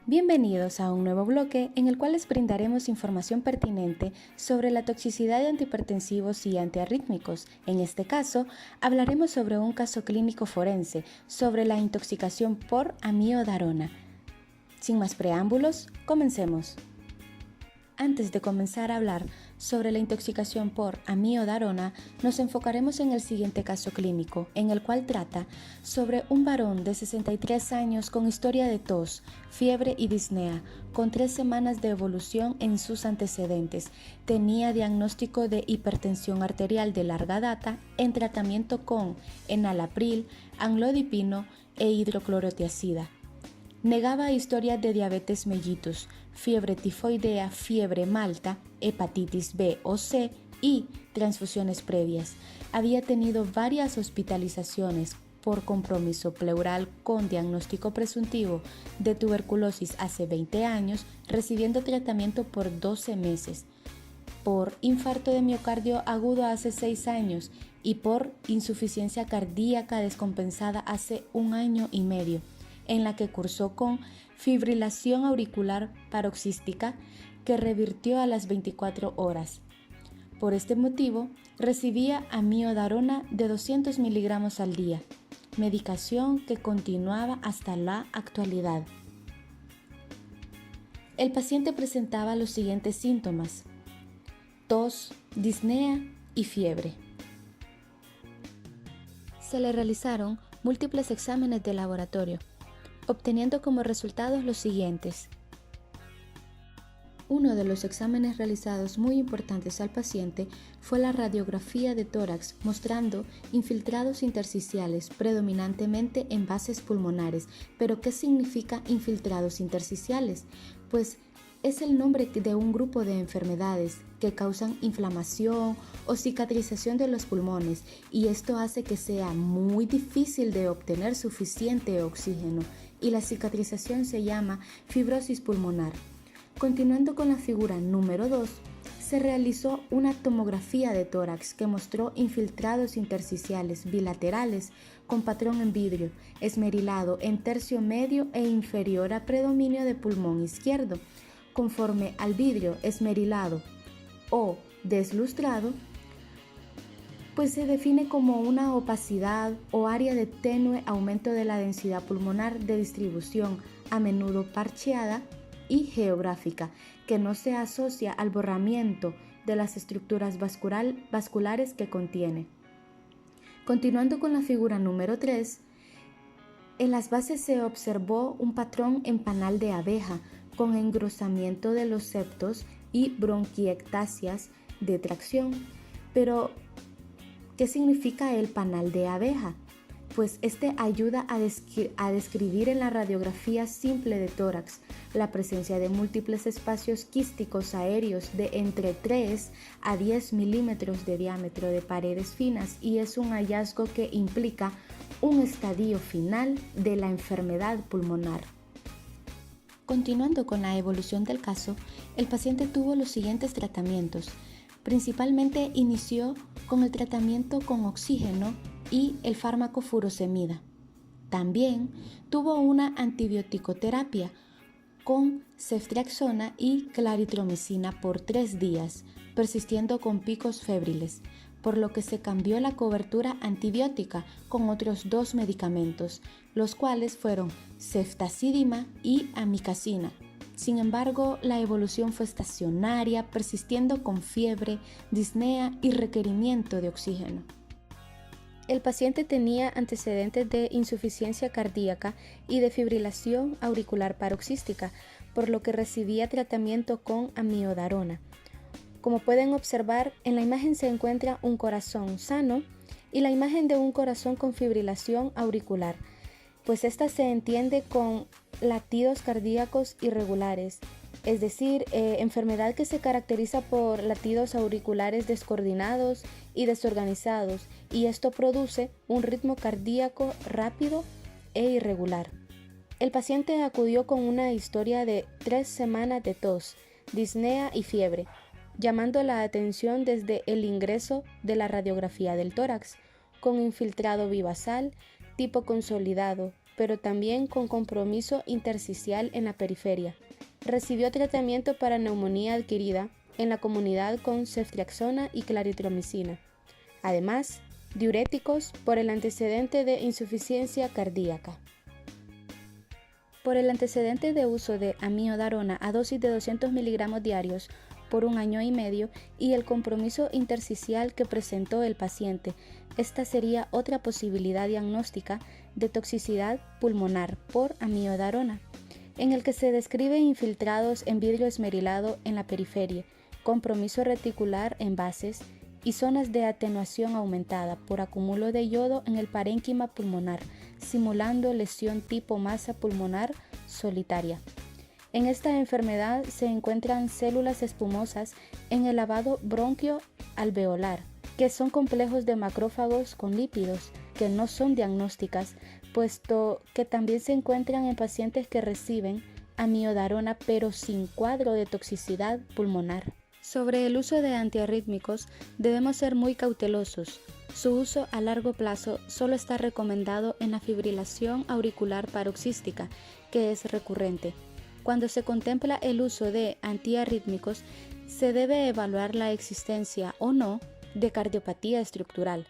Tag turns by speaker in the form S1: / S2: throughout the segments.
S1: Bienvenidos a un nuevo bloque en el cual les brindaremos información pertinente sobre la toxicidad de antihipertensivos y antiarrítmicos. En este caso, hablaremos sobre un caso clínico forense sobre la intoxicación por amiodarona. Sin más preámbulos, comencemos. Antes de comenzar a hablar sobre la intoxicación por amiodarona, nos enfocaremos en el siguiente caso clínico, en el cual trata sobre un varón de 63 años con historia de tos, fiebre y disnea, con 3 semanas de evolución en sus antecedentes. Tenía diagnóstico de hipertensión arterial de larga data en tratamiento con enalapril, amlodipino e hidroclorotiazida. Negaba historias de diabetes mellitus, fiebre tifoidea, fiebre malta, hepatitis B o C y transfusiones previas. Había tenido varias hospitalizaciones por compromiso pleural con diagnóstico presuntivo de tuberculosis hace 20 años, recibiendo tratamiento por 12 meses, por infarto de miocardio agudo hace 6 años y por insuficiencia cardíaca descompensada hace 1 año y medio, en la que cursó con fibrilación auricular paroxística que revirtió a las 24 horas. Por este motivo, recibía amiodarona de 200 miligramos al día, medicación que continuaba hasta la actualidad. El paciente presentaba los siguientes síntomas: tos, disnea y fiebre. Se le realizaron múltiples exámenes de laboratorio, obteniendo como resultados los siguientes. Uno de los exámenes realizados muy importantes al paciente fue la radiografía de tórax, mostrando infiltrados intersticiales, predominantemente en vasos pulmonares. ¿Pero qué significa infiltrados intersticiales? Pues es el nombre de un grupo de enfermedades que causan inflamación o cicatrización de los pulmones, y esto hace que sea muy difícil de obtener suficiente oxígeno, y la cicatrización se llama fibrosis pulmonar. Continuando con la figura número 2, se realizó una tomografía de tórax que mostró infiltrados intersticiales bilaterales con patrón en vidrio, esmerilado en tercio medio e inferior a predominio de pulmón izquierdo. Conforme al vidrio esmerilado o deslustrado, pues se define como una opacidad o área de tenue aumento de la densidad pulmonar de distribución, a menudo parcheada y geográfica, que no se asocia al borramiento de las estructuras vasculares que contiene. Continuando con la figura número 3, en las bases se observó un patrón en panal de abeja con engrosamiento de los septos y bronquiectasias de tracción. Pero, ¿qué significa el panal de abeja? Pues este ayuda a describir en la radiografía simple de tórax la presencia de múltiples espacios quísticos aéreos de entre 3 a 10 milímetros de diámetro de paredes finas, y es un hallazgo que implica un estadio final de la enfermedad pulmonar. Continuando con la evolución del caso, el paciente tuvo los siguientes tratamientos. Principalmente inició con el tratamiento con oxígeno y el fármaco furosemida. También tuvo una antibiótico-terapia con ceftriaxona y claritromicina por 3 días, persistiendo con picos febriles, por lo que se cambió la cobertura antibiótica con otros 2 medicamentos, los cuales fueron ceftazidima y amikacina. Sin embargo, la evolución fue estacionaria, persistiendo con fiebre, disnea y requerimiento de oxígeno. El paciente tenía antecedentes de insuficiencia cardíaca y de fibrilación auricular paroxística, por lo que recibía tratamiento con amiodarona. Como pueden observar, en la imagen se encuentra un corazón sano y la imagen de un corazón con fibrilación auricular, pues esta se entiende con latidos cardíacos irregulares, es decir, enfermedad que se caracteriza por latidos auriculares descoordinados y desorganizados, y esto produce un ritmo cardíaco rápido e irregular. El paciente acudió con una historia de 3 semanas de tos, disnea y fiebre, llamando la atención desde el ingreso de la radiografía del tórax, con infiltrado bivasal, tipo consolidado,
S2: pero también con compromiso intersticial en la periferia. Recibió tratamiento para neumonía adquirida en la comunidad con ceftriaxona y claritromicina. Además, diuréticos por el antecedente de insuficiencia cardíaca. Por el antecedente de uso de amiodarona a dosis de 200 miligramos diarios por 1 año y medio y el compromiso intersticial que presentó el paciente, esta sería otra posibilidad diagnóstica de toxicidad pulmonar por amiodarona, en el que se describe infiltrados en vidrio esmerilado en la periferia, compromiso reticular en bases y zonas de atenuación aumentada por acúmulo de yodo en el parénquima pulmonar, simulando lesión tipo masa pulmonar solitaria. En esta enfermedad se encuentran células espumosas en el lavado bronquio alveolar, que son complejos de macrófagos con lípidos, que no son diagnósticas, puesto que también se encuentran en pacientes que reciben amiodarona pero sin cuadro de toxicidad pulmonar. Sobre el uso de antiarrítmicos debemos ser muy cautelosos. Su uso a largo plazo solo está recomendado en la fibrilación auricular paroxística, que es recurrente. Cuando se contempla el uso de antiarrítmicos, se debe evaluar la existencia o no de cardiopatía estructural.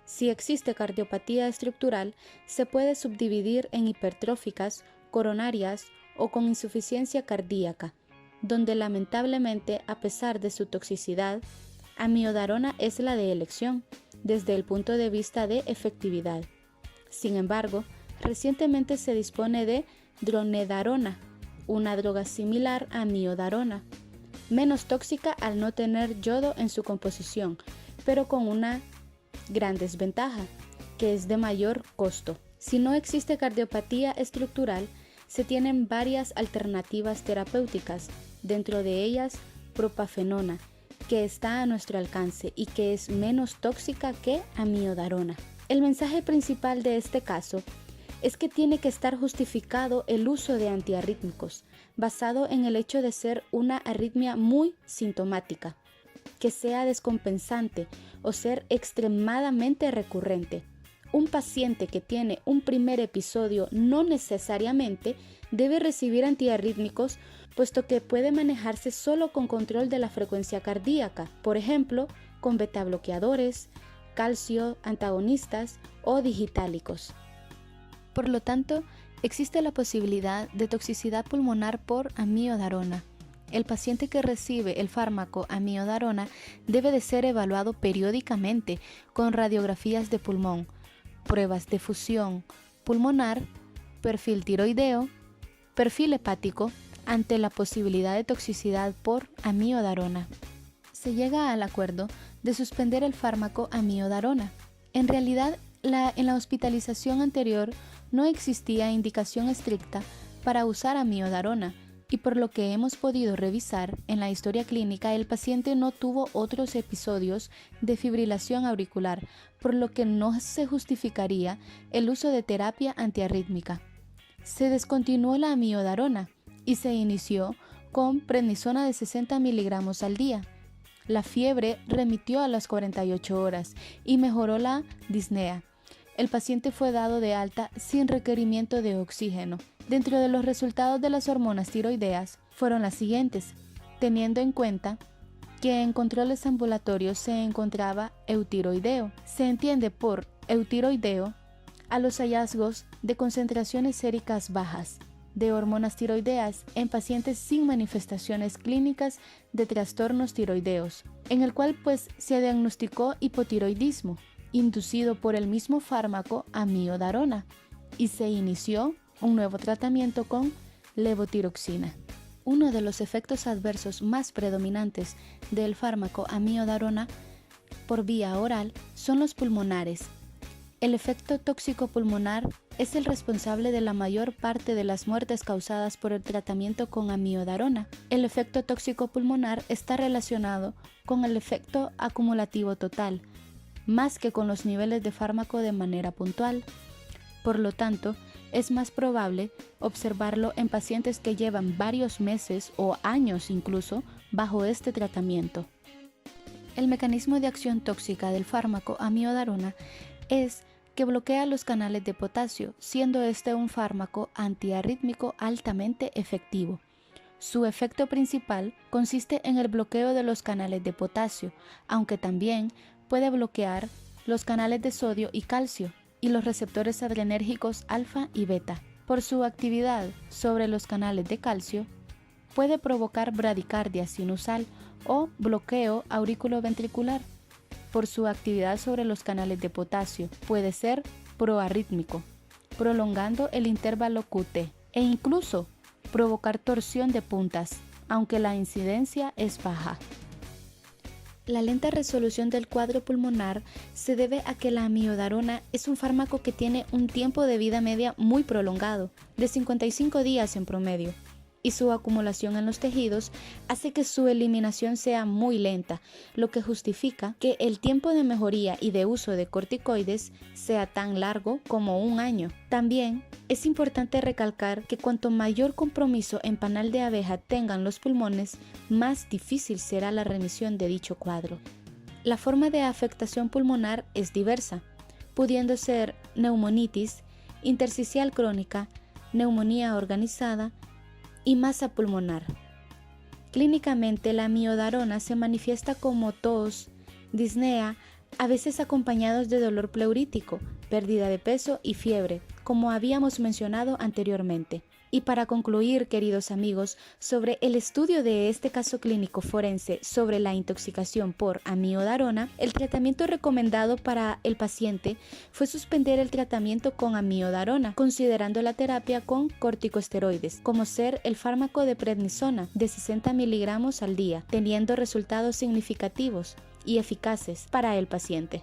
S2: Si existe cardiopatía estructural, se puede subdividir en hipertróficas, coronarias o con insuficiencia cardíaca, donde lamentablemente, a pesar de su toxicidad, amiodarona es la de elección desde el punto de vista de efectividad. Sin embargo, recientemente se dispone de dronedarona, una droga similar a amiodarona, menos tóxica al no tener yodo en su composición, pero con una gran desventaja, que es de mayor costo. Si no existe cardiopatía estructural, se tienen varias alternativas terapéuticas, dentro de ellas propafenona, que está a nuestro alcance y que es menos tóxica que amiodarona. El mensaje principal de este caso es que tiene que estar justificado el uso de antiarrítmicos, basado en el hecho de ser una arritmia muy sintomática, que sea descompensante o ser extremadamente recurrente. Un paciente que tiene un primer episodio no necesariamente debe recibir antiarrítmicos, puesto que puede manejarse solo con control de la frecuencia cardíaca, por ejemplo, con betabloqueadores, calcio antagonistas o digitálicos. Por lo tanto, existe la posibilidad de toxicidad pulmonar por amiodarona. El paciente que recibe el fármaco amiodarona debe de ser evaluado periódicamente con radiografías de pulmón, pruebas de fusión pulmonar, perfil tiroideo, perfil hepático, ante la posibilidad de toxicidad por amiodarona. Se llega al acuerdo de suspender el fármaco amiodarona. En realidad, en la hospitalización anterior no existía indicación estricta para usar amiodarona, y por lo que hemos podido revisar en la historia clínica, el paciente no tuvo otros episodios de fibrilación auricular, por lo que no se justificaría el uso de terapia antiarrítmica. Se descontinuó la amiodarona y se inició con prednisona de 60 miligramos al día. La fiebre remitió a las 48 horas y mejoró la disnea. El paciente fue dado de alta sin requerimiento de oxígeno. Dentro de los resultados de las hormonas tiroideas fueron las siguientes, teniendo en cuenta que en controles ambulatorios se encontraba eutiroideo. Se entiende por eutiroideo a los hallazgos de concentraciones séricas bajas de hormonas tiroideas en pacientes sin manifestaciones clínicas de trastornos tiroideos, en el cual se diagnosticó hipotiroidismo inducido por el mismo fármaco amiodarona y se inició un nuevo tratamiento con levotiroxina. Uno de los efectos adversos más predominantes del fármaco amiodarona por vía oral son los pulmonares. El efecto tóxico pulmonar es el responsable de la mayor parte de las muertes causadas por el tratamiento con amiodarona. El efecto tóxico pulmonar está relacionado con el efecto acumulativo total, más que con los niveles de fármaco de manera puntual. Por lo tanto, es más probable observarlo en pacientes que llevan varios meses o años incluso bajo este tratamiento. El mecanismo de acción tóxica del fármaco amiodarona es
S1: que bloquea los canales de potasio, siendo este un fármaco antiarrítmico altamente efectivo. Su efecto principal consiste en el bloqueo de los canales de potasio, aunque también puede bloquear los canales de sodio y calcio y los receptores adrenérgicos alfa y beta. Por su actividad sobre los canales de calcio, puede provocar bradicardia sinusal o bloqueo auriculoventricular. Por su actividad sobre los canales de potasio, puede ser proarrítmico, prolongando el intervalo QT e incluso provocar torsión de puntas, aunque la incidencia es baja. La lenta resolución del cuadro pulmonar se debe a que la amiodarona es un fármaco que tiene un tiempo de vida media muy prolongado, de 55 días en promedio, y su acumulación en los tejidos hace que su eliminación sea muy lenta, lo que justifica que el tiempo de mejoría y de uso de corticoides sea tan largo como un año. También es importante recalcar que cuanto mayor compromiso en panal de abeja tengan los pulmones, más difícil será la remisión de dicho cuadro. La forma de afectación pulmonar es diversa, pudiendo ser neumonitis, intersticial crónica, neumonía organizada y masa pulmonar. Clínicamente, la amiodarona se manifiesta como tos, disnea, a veces acompañados de dolor pleurítico, pérdida de peso y fiebre, como habíamos mencionado anteriormente. Y para concluir, queridos amigos, sobre el estudio de este caso clínico forense sobre la intoxicación por amiodarona, el tratamiento recomendado para el paciente fue suspender el tratamiento con amiodarona, considerando la terapia con corticosteroides, como ser el fármaco de prednisona de 60 miligramos al día, teniendo resultados significativos y eficaces para el paciente.